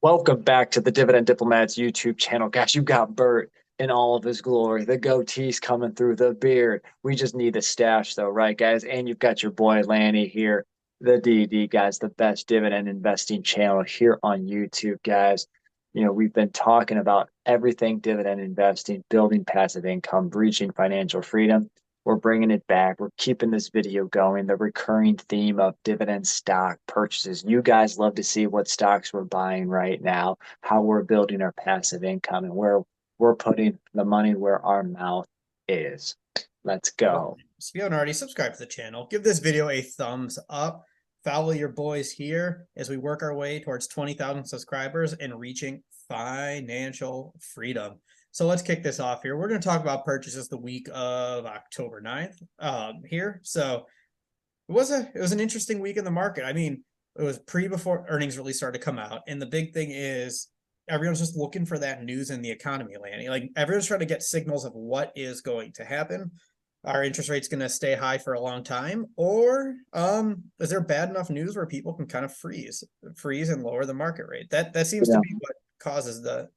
Welcome back to the Dividend Diplomats YouTube channel. Guys, you got Bert in all of his glory. The goatee's coming through the beard. We just need the stash, though, right, guys? And you've got your boy Lanny here, the DD, guys, the best dividend investing channel here on YouTube, guys. We've been talking about everything dividend investing, building passive income, reaching financial freedom. We're bringing it back. We're keeping this video going. The recurring theme of dividend stock purchases. You guys love to see what stocks we're buying right now, how we're building our passive income, and where we're putting the money where our mouth is. Let's go. So if you haven't already, subscribe to the channel. Give this video a thumbs up. Follow your boys here as we work our way towards 20,000 subscribers and reaching financial freedom. So let's kick this off here. We're going to talk about purchases the week of October 9th here. So it was an interesting week in the market. I mean, it was before earnings really started to come out. And the big thing is everyone's just looking for that news in the economy, Lanny. Like everyone's trying to get signals of what is going to happen. Are interest rates going to stay high for a long time? Or is there bad enough news where people can kind of freeze and lower the market rate? That seems to be what causes the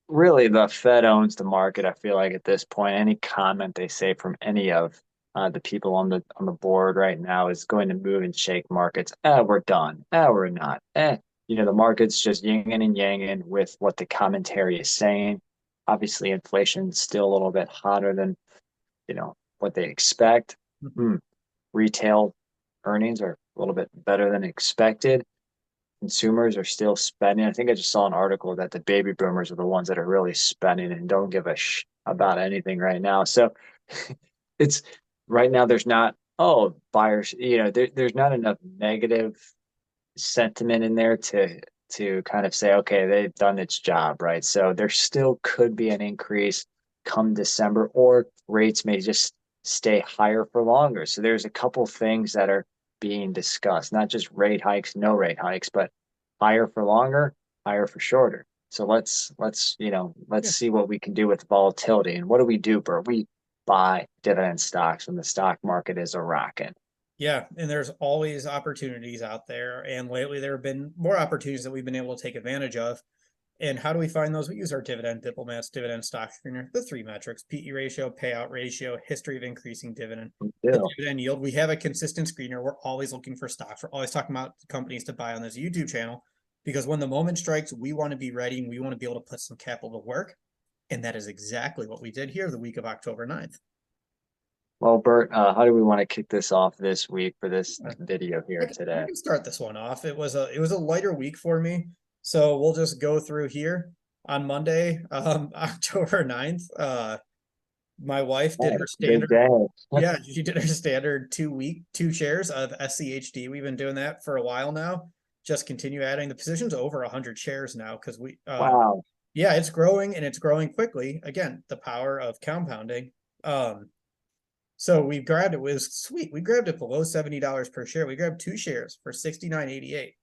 really the Fed owns the market. I feel like at this point, any comment they say from any of the people on the board right now is going to move and shake markets. We're done. We're not. The market's just yin and yang with what the commentary is saying. Obviously, inflation's still a little bit hotter than what they expect. Retail earnings are a little bit better than expected. Consumers are still spending. I think I just saw an article that the baby boomers are the ones that are really spending and don't give a about anything right now. So it's right now there's not, buyers, there's not enough negative sentiment in there to kind of say, okay, they've done its job, right? So there still could be an increase come December, or rates may just stay higher for longer. So there's a couple things that are being discussed, not just rate hikes, no rate hikes, but higher for longer, higher for shorter. So let's see what we can do with volatility. And what do we do, Bert? We buy dividend stocks when the stock market is a rocket. Yeah, and there's always opportunities out there. And lately there have been more opportunities that we've been able to take advantage of. And how do we find those? We use our Dividend Diplomats Dividend Stock Screener, the three metrics: PE ratio, payout ratio, history of increasing dividend, the dividend yield. We have a consistent screener. We're always looking for stocks. We're always talking about companies to buy on this YouTube channel, because when the moment strikes, we want to be ready and we want to be able to put some capital to work. And that is exactly what we did here the week of October 9th. Well, Bert, how do we want to kick this off this week for this video here today? I can start this one off. It was a lighter week for me. So we'll just go through here on Monday, October 9th. My wife did her standard. Yeah, she did her standard 2 shares of SCHD. We've been doing that for a while now. Just continue adding. The position's over 100 shares now because wow. Yeah, it's growing and it's growing quickly. Again, the power of compounding. So we grabbed it. It was sweet. We grabbed it below $70 per share. We grabbed 2 shares for $69.88.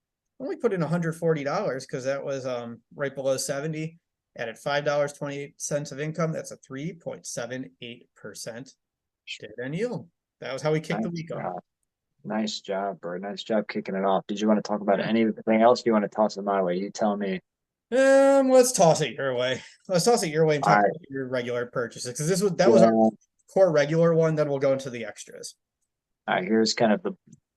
Only put in $140 because that was right below 70. Added $5.28 of income. That's a 3.78% dividend yield. That was how we kicked the week off. Nice job, Bert. Nice job kicking it off. Did you want to talk about anything else? You want to toss it my way? You tell me. Let's toss it your way. Let's toss it your way and talk about your regular purchases, because that was our core regular one. Then we'll go into the extras. All right, here's kind of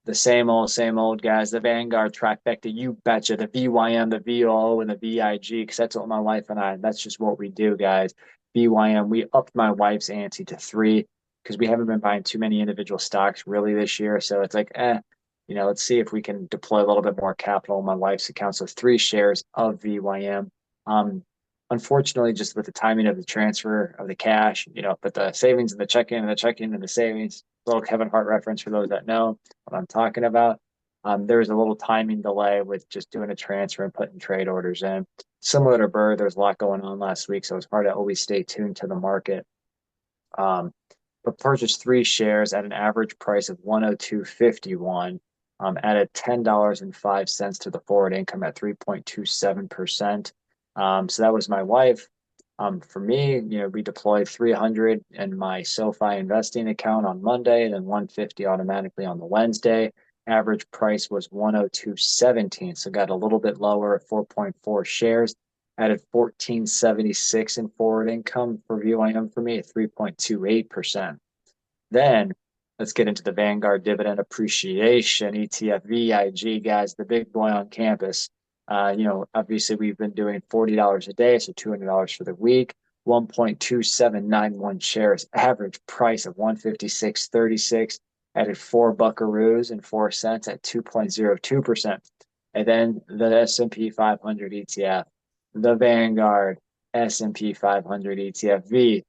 the same old guys, the Vanguard trifecta. You betcha. The VYM, the VO, and the VIG, because that's what my wife and I, that's just what we do, guys. VYM, we upped my wife's ante to 3 because we haven't been buying too many individual stocks really this year. So it's like, let's see if we can deploy a little bit more capital in my wife's account. So 3 shares of VYM. Unfortunately, just with the timing of the transfer of the cash, put the savings in the checking and the checking and the savings. Little Kevin Hart reference for those that know what I'm talking about. There was a little timing delay with just doing a transfer and putting trade orders in. Similar to Bird, there was a lot going on last week, so it's hard to always stay tuned to the market. But purchased 3 shares at an average price of 102.51. Added $10.05 to the forward income at 3.27%. So that was my wife. For me, we deployed 300 in my SoFi investing account on Monday, then 150 automatically on the Wednesday. Average price was 102.17, so got a little bit lower at 4.4 shares. Added 1476 in forward income for VYM for me at 3.28%. Then let's get into the Vanguard Dividend Appreciation ETF VIG, guys, the big boy on campus. Obviously we've been doing $40 a day, so $200 for the week. 1.2791 shares, average price of 156.36. Added 4 buckaroos and 4 cents at 2.02%. And then the S&P 500 ETF, the Vanguard S&P 500 ETF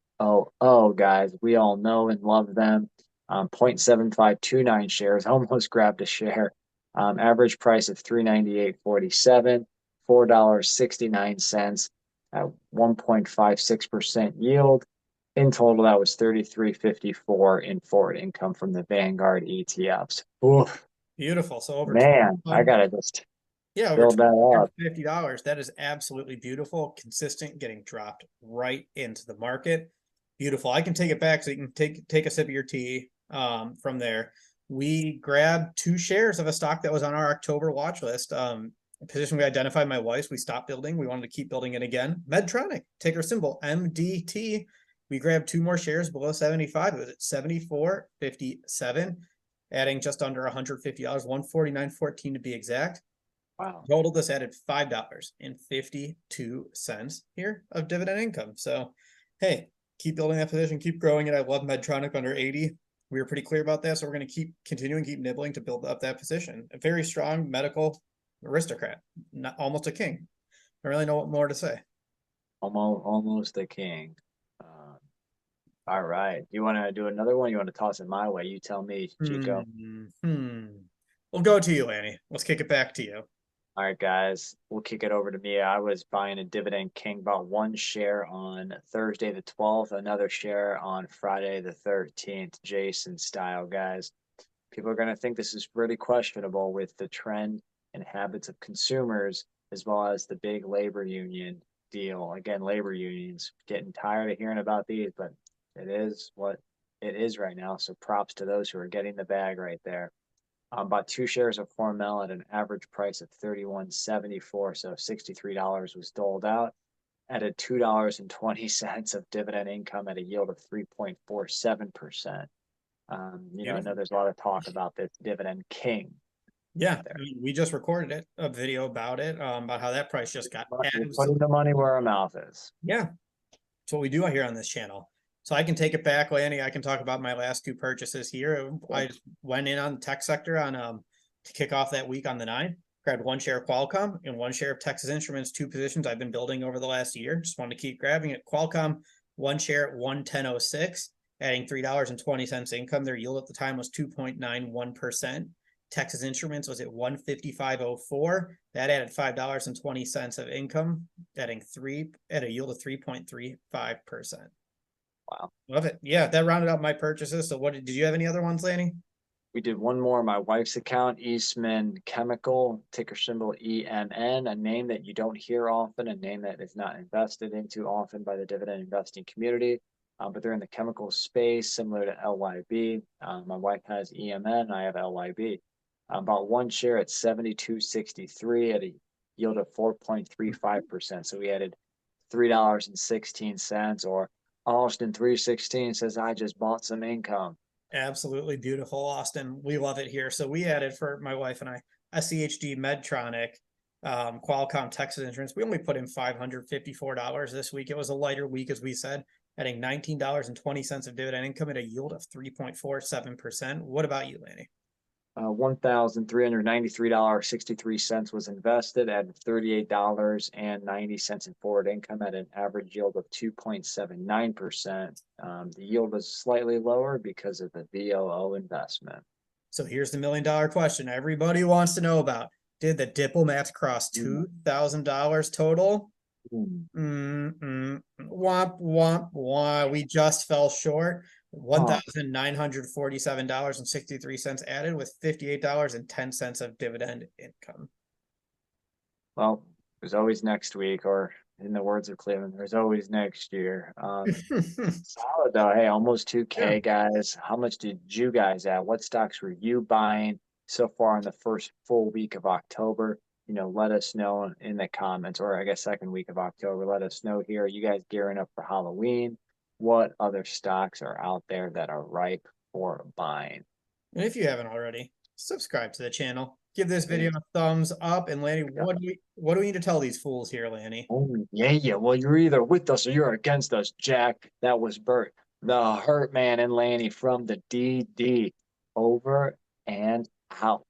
guys, we all know and love them. 0.7529 shares, almost grabbed a share. Average price of $398.47, $4.69 at 1.56% yield. In total, that was 33.54 in forward income from the Vanguard ETFs. Oof, Beautiful. So over man, I 21, gotta just yeah, over build that up. $250. That is absolutely beautiful, consistent, getting dropped right into the market. Beautiful. I can take it back so you can take a sip of your tea from there. We grabbed 2 shares of a stock that was on our October watch list. A position we identified my wife's, we stopped building. We wanted to keep building it again. Medtronic, ticker symbol MDT. We grabbed 2 more shares below 75. It was at 74.57, adding just under $150, 149.14 to be exact. Wow. Total, this added $5.52 here of dividend income. So, hey, keep building that position, keep growing it. I love Medtronic under 80. We were pretty clear about that, so we're going to keep nibbling to build up that position. A very strong medical aristocrat, almost a king. I don't really know what more to say. Almost a king. All right. You want to do another one? You want to toss it my way? You tell me, Chico. We'll go to you, Annie. Let's kick it back to you. All right, guys, we'll kick it over to me. I was buying a Dividend King, bought 1 share on Thursday the 12th, another share on Friday the 13th, Jason style, guys. People are going to think this is really questionable with the trend and habits of consumers, as well as the big labor union deal. Again, labor unions, getting tired of hearing about these, but it is what it is right now. So props to those who are getting the bag right there. Bought 2 shares of Hormel at an average price of $31.74, so $63 was doled out. Added $2.20 of dividend income at a yield of 3.47%. I know there's a lot of talk about this Dividend King. Yeah, we just recorded a video about it, about how that price just got putting the money where our mouth is. Yeah, that's what we do here on this channel. So I can take it back, Lanny. I can talk about my last 2 purchases here. I just went in on the tech sector on to kick off that week on the 9th. Grabbed 1 share of Qualcomm and 1 share of Texas Instruments, 2 positions I've been building over the last year. Just wanted to keep grabbing it. Qualcomm, 1 share at 110.06, adding $3.20 income. Their yield at the time was 2.91%. Texas Instruments was at 155.04. That added $5.20 of income, adding at a yield of 3.35%. Wow. Love it. Yeah, that rounded out my purchases. So did you have any other ones, Lanny? We did one more. My wife's account, Eastman Chemical, ticker symbol EMN, a name that you don't hear often, a name that is not invested into often by the dividend investing community. But they're in the chemical space, similar to LYB. My wife has EMN, I have LYB. About 1 share at 72.63 at a yield of 4.35%. So we added $3.16, or Austin 316 says, I just bought some income. Absolutely beautiful, Austin. We love it here. So we added, for my wife and I, SCHD, Medtronic, Qualcomm, Texas Instruments. We only put in $554 this week. It was a lighter week, as we said, adding $19.20 of dividend income at a yield of 3.47%. What about you, Lanny? $1,393.63 was invested at $38.90 in forward income at an average yield of 2.79%. The yield was slightly lower because of the VOO investment. So here's the $1 million question everybody wants to know about. Did the diplomats cross $2,000 total? Womp, womp, womp. We just fell short. $1,947.63 added with $58.10 of dividend income. Well, there's always next week, or in the words of Cleveland, there's always next year. Solid though. Hey, almost 2K, guys. How much did you guys add? What stocks were you buying? so far in the first full week of October. Let us know in the comments, or I guess second week of October. Let us know here. Are you guys gearing up for Halloween? What other stocks are out there that are ripe for buying? And if you haven't already, subscribe to the channel. Give this Yeah. video a thumbs up. And Lanny, what do we need to tell these fools here, Lanny? Oh, yeah, yeah. Well, you're either with us or you're against us, Jack. That was Bert, the Hurt Man and Lanny from the DD. Over and out.